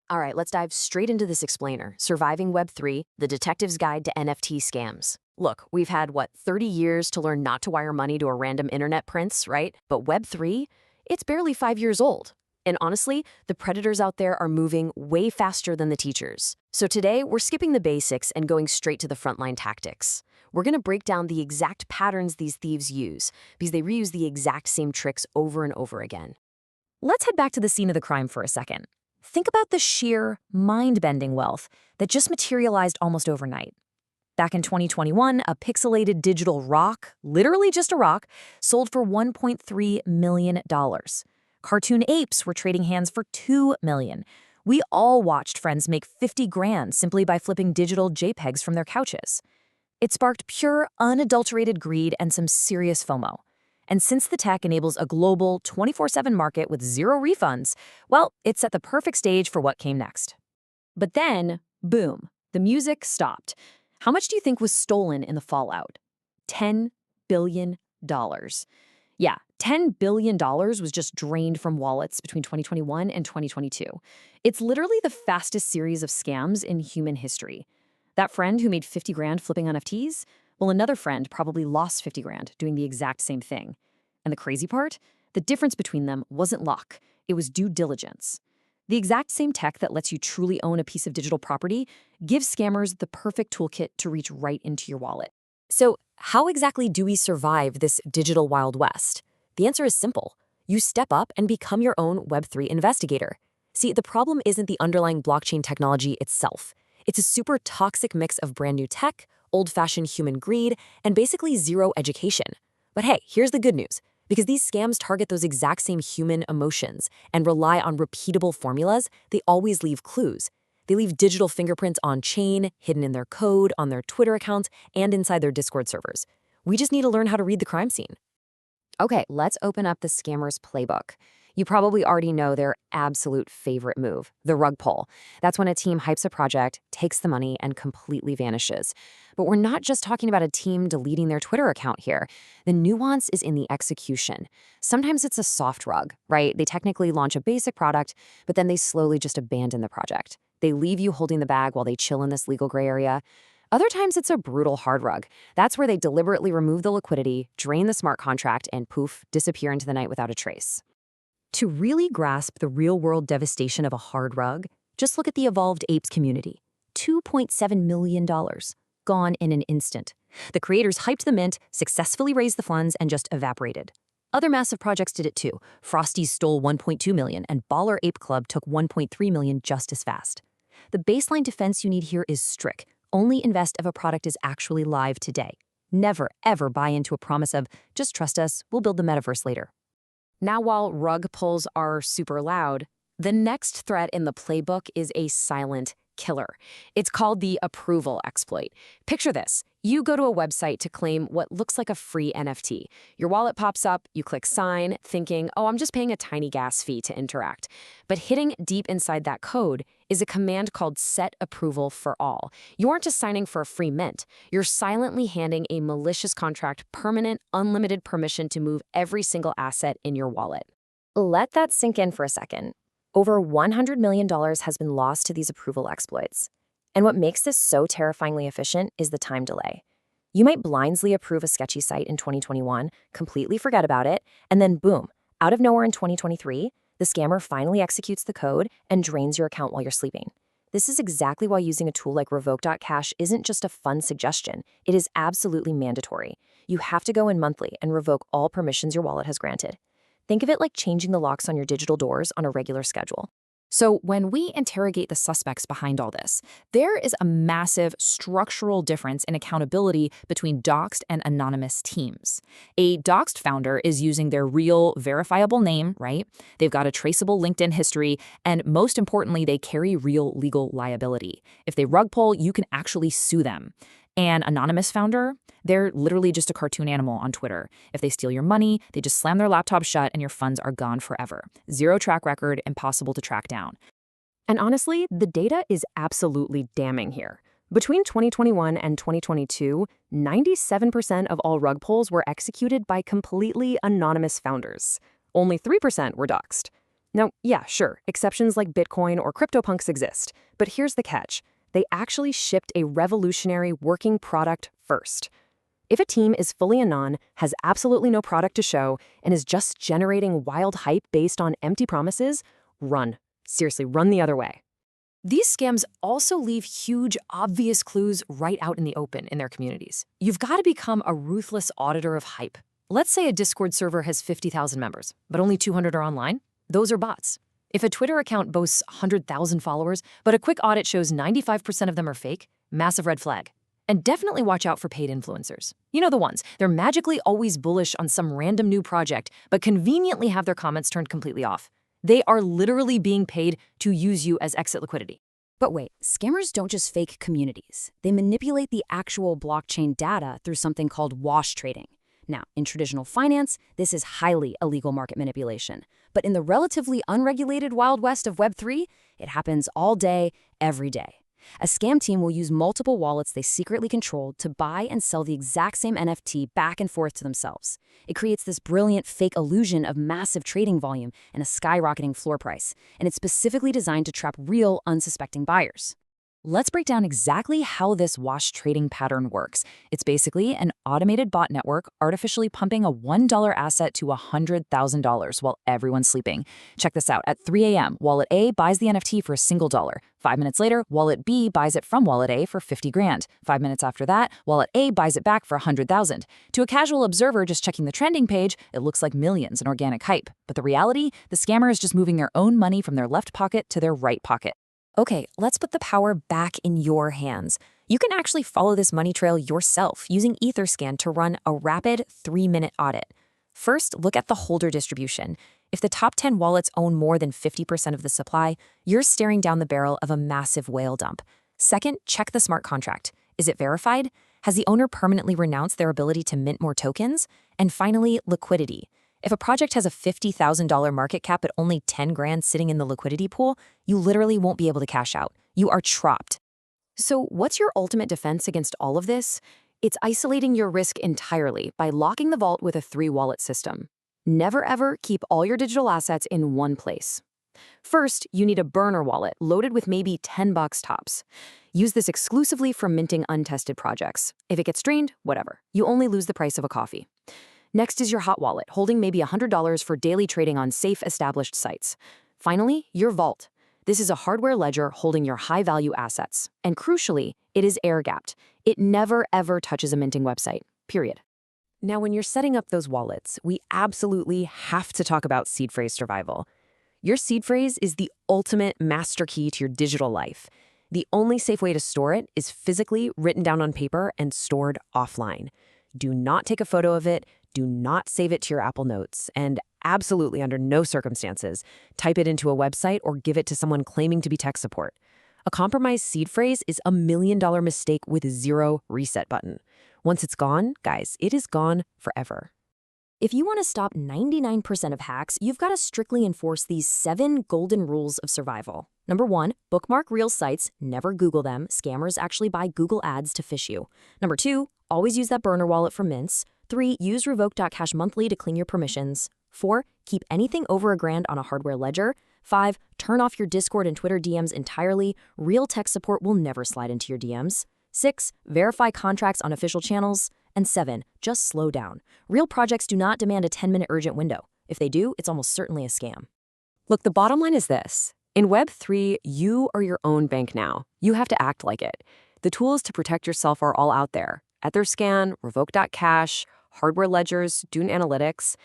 All right, let's dive straight into this explainer, Surviving Web3, the detective's guide to NFT scams. Look, we've had, 30 years to learn not to wire money to a random internet prince, right? But Web3, it's barely 5 years old. And honestly, the predators out there are moving way faster than the teachers. So today, we're skipping the basics and going straight to the frontline tactics. We're going to break down the exact patterns these thieves use, because they reuse the exact same tricks over and over again. Let's head back to the scene of the crime for a second. Think about the sheer, mind-bending wealth that just materialized almost overnight. Back in 2021, a pixelated digital rock, literally just a rock, sold for $1.3 million. Cartoon apes were trading hands for $2 million. We all watched friends make 50 grand simply by flipping digital JPEGs from their couches. It sparked pure, unadulterated greed and some serious FOMO. And since the tech enables a global 24/7 market with zero refunds, well, it set the perfect stage for what came next. But then, boom, the music stopped. How much do you think was stolen in the fallout? $10 billion. Yeah, $10 billion was just drained from wallets between 2021 and 2022. It's literally the fastest series of scams in human history. That friend who made 50 grand flipping NFTs? Well, another friend probably lost 50 grand doing the exact same thing. And the crazy part? The difference between them wasn't luck. It was due diligence. The exact same tech that lets you truly own a piece of digital property gives scammers the perfect toolkit to reach right into your wallet. So, how exactly do we survive this digital Wild West? The answer is simple. You step up and become your own Web3 investigator. See, the problem isn't the underlying blockchain technology itself. It's a super toxic mix of brand new tech, old-fashioned human greed, and basically zero education. But hey, here's the good news. Because these scams target those exact same human emotions and rely on repeatable formulas, they always leave clues. They leave digital fingerprints on-chain, hidden in their code, on their Twitter accounts, and inside their Discord servers. We just need to learn how to read the crime scene. Okay, let's open up the scammer's playbook. You probably already know their absolute favorite move, the rug pull. That's when a team hypes a project, takes the money, and completely vanishes. But we're not just talking about a team deleting their Twitter account here. The nuance is in the execution. Sometimes it's a soft rug, right? They technically launch a basic product, but then they slowly just abandon the project. They leave you holding the bag while they chill in this legal gray area. Other times it's a brutal hard rug. That's where they deliberately remove the liquidity, drain the smart contract, and poof, disappear into the night without a trace. To really grasp the real-world devastation of a hard rug, just look at the Evolved Apes community. $2.7 million. Gone in an instant. The creators hyped the mint, successfully raised the funds, and just evaporated. Other massive projects did it too. Frosties stole $1.2 million, and Baller Ape Club took $1.3 million just as fast. The baseline defense you need here is strict. Only invest if a product is actually live today. Never, ever buy into a promise of, just trust us, we'll build the metaverse later. Now, while rug pulls are super loud, the next threat in the playbook is a silent killer. It's called the approval exploit. Picture this. You go to a website to claim what looks like a free NFT. Your wallet pops up, you click sign, thinking, oh, I'm just paying a tiny gas fee to interact. But hidden deep inside that code is a command called set approval for all. You aren't just signing for a free mint. You're silently handing a malicious contract permanent, unlimited permission to move every single asset in your wallet. Let that sink in for a second. Over $100 million has been lost to these approval exploits. And what makes this so terrifyingly efficient is the time delay. You might blindly approve a sketchy site in 2021, completely forget about it, and then boom, out of nowhere in 2023, the scammer finally executes the code and drains your account while you're sleeping. This is exactly why using a tool like revoke.cash isn't just a fun suggestion. It is absolutely mandatory. You have to go in monthly and revoke all permissions your wallet has granted. Think of it like changing the locks on your digital doors on a regular schedule. So when we interrogate the suspects behind all this, there is a massive structural difference in accountability between doxed and anonymous teams. A doxed founder is using their real, verifiable name, right? They've got a traceable LinkedIn history, and most importantly, they carry real legal liability. If they rug pull, you can actually sue them. An anonymous founder, they're literally just a cartoon animal on Twitter. If they steal your money, they just slam their laptop shut and your funds are gone forever. Zero track record, impossible to track down. And honestly, the data is absolutely damning here. Between 2021 and 2022, 97% of all rug pulls were executed by completely anonymous founders. Only 3% were doxed. Now, yeah, sure, exceptions like Bitcoin or CryptoPunks exist, but here's the catch. They actually shipped a revolutionary working product first. If a team is fully anon, has absolutely no product to show, and is just generating wild hype based on empty promises, run. Seriously, run the other way. These scams also leave huge, obvious clues right out in the open in their communities. You've got to become a ruthless auditor of hype. Let's say a Discord server has 50,000 members, but only 200 are online. Those are bots. If a Twitter account boasts 100,000 followers, but a quick audit shows 95% of them are fake, massive red flag. And definitely watch out for paid influencers. You know the ones. They're magically always bullish on some random new project, but conveniently have their comments turned completely off. They are literally being paid to use you as exit liquidity. But wait, scammers don't just fake communities. They manipulate the actual blockchain data through something called wash trading. Now, in traditional finance, this is highly illegal market manipulation. But in the relatively unregulated Wild West of Web3, it happens all day, every day. A scam team will use multiple wallets they secretly control to buy and sell the exact same NFT back and forth to themselves. It creates this brilliant fake illusion of massive trading volume and a skyrocketing floor price, and it's specifically designed to trap real, unsuspecting buyers. Let's break down exactly how this wash trading pattern works. It's basically an automated bot network artificially pumping a $1 asset to $100,000 while everyone's sleeping. Check this out. At 3 a.m., wallet A buys the NFT for a single dollar. 5 minutes later, wallet B buys it from wallet A for 50 grand. 5 minutes after that, wallet A buys it back for 100,000. To a casual observer just checking the trending page, it looks like millions in organic hype. But the reality, the scammer is just moving their own money from their left pocket to their right pocket. Okay, let's put the power back in your hands. You can actually follow this money trail yourself using Etherscan to run a rapid 3-minute audit. First, look at the holder distribution. If the top 10 wallets own more than 50% of the supply, you're staring down the barrel of a massive whale dump. Second, check the smart contract. Is it verified? Has the owner permanently renounced their ability to mint more tokens? And finally, liquidity. If a project has a $50,000 market cap but only 10 grand sitting in the liquidity pool, you literally won't be able to cash out. You are trapped. So what's your ultimate defense against all of this? It's isolating your risk entirely by locking the vault with a 3-wallet system. Never ever keep all your digital assets in one place. First, you need a burner wallet loaded with maybe $10 tops. Use this exclusively for minting untested projects. If it gets drained, whatever. You only lose the price of a coffee. Next is your hot wallet, holding maybe $100 for daily trading on safe, established sites. Finally, your vault. This is a hardware ledger holding your high-value assets. And crucially, it is air-gapped. It never, ever touches a minting website, period. Now, when you're setting up those wallets, we absolutely have to talk about seed phrase survival. Your seed phrase is the ultimate master key to your digital life. The only safe way to store it is physically written down on paper and stored offline. Do not take a photo of it. Do not save it to your Apple Notes, and absolutely under no circumstances, type it into a website or give it to someone claiming to be tech support. A compromised seed phrase is a $1 million mistake with 0 reset button. Once it's gone, guys, it is gone forever. If you want to stop 99% of hacks, you've got to strictly enforce these 7 golden rules of survival. Number 1, bookmark real sites, never Google them. Scammers actually buy Google ads to phish you. Number 2, always use that burner wallet for mints. 3, use revoke.cash monthly to clean your permissions. 4, keep anything over $1,000 on a hardware ledger. 5, turn off your Discord and Twitter DMs entirely. Real tech support will never slide into your DMs. 6, verify contracts on official channels. And 7, just slow down. Real projects do not demand a 10-minute urgent window. If they do, it's almost certainly a scam. Look, the bottom line is this. In Web3, you are your own bank now. You have to act like it. The tools to protect yourself are all out there. Etherscan, revoke.cash, hardware ledgers, Dune Analytics.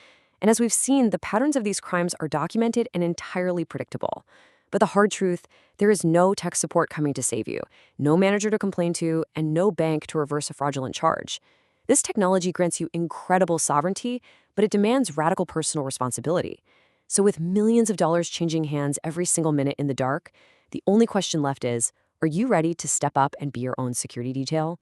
And as we've seen, the patterns of these crimes are documented and entirely predictable. But the hard truth, there is no tech support coming to save you, no manager to complain to, and no bank to reverse a fraudulent charge. This technology grants you incredible sovereignty, but it demands radical personal responsibility. So with millions of dollars changing hands every single minute in the dark, the only question left is, are you ready to step up and be your own security detail?